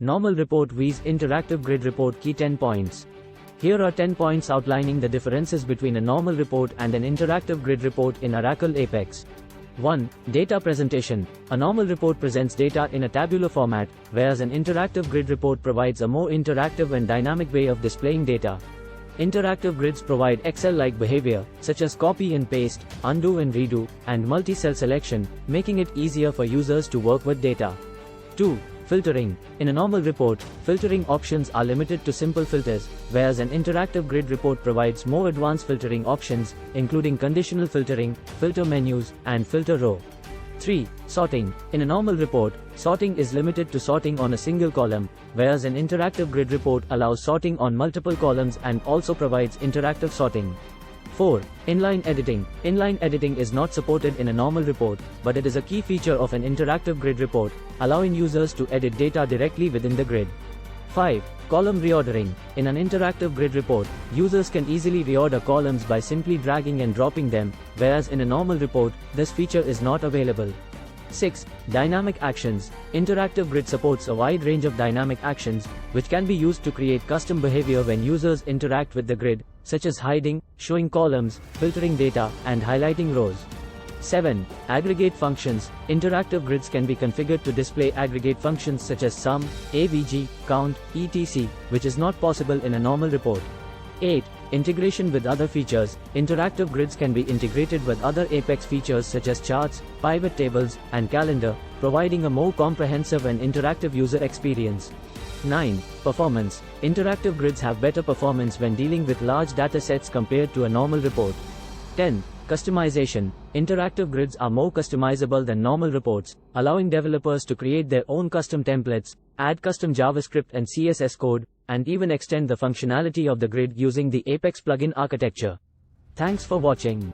Normal report vs interactive grid report. Key 10 points. Here are 10 points outlining the differences between a normal report and an interactive grid report in ORACLEAPEX. 1. Data presentation. A normal report presents data in a tabular format, whereas an interactive grid report provides a more interactive and dynamic way of displaying data. Interactive grids provide Excel-like behavior, such as copy and paste, undo and redo, and multi-cell selection, making it easier for users to work with data. 2. Filtering. In a normal report, filtering options are limited to simple filters, whereas an interactive grid report provides more advanced filtering options, including conditional filtering, filter menus, and filter row. 3. Sorting. In a normal report, sorting is limited to sorting on a single column, whereas an interactive grid report allows sorting on multiple columns and also provides interactive sorting. 4. Inline editing. Inline editing is not supported in a normal report, but it is a key feature of an interactive grid report, allowing users to edit data directly within the grid. 5. Column reordering. In an interactive grid report, users can easily reorder columns by simply dragging and dropping them, whereas in a normal report, this feature is not available. 6. Dynamic actions. Interactive grid supports a wide range of dynamic actions, which can be used to create custom behavior when users interact with the grid, such as hiding, showing columns, filtering data, and highlighting rows. 7. Aggregate functions. Interactive grids can be configured to display aggregate functions such as sum, avg, count, etc., which is not possible in a normal report. 8. Integration with other features. Interactive grids can be integrated with other Apex features such as charts, pivot tables, and calendar, providing a more comprehensive and interactive user experience. 9. Performance. Interactive grids have better performance when dealing with large datasets compared to a normal report. 10. Customization. Interactive grids are more customizable than normal reports, allowing developers to create their own custom templates, add custom JavaScript and CSS code, and even extend the functionality of the grid using the Apex plugin architecture. Thanks for watching.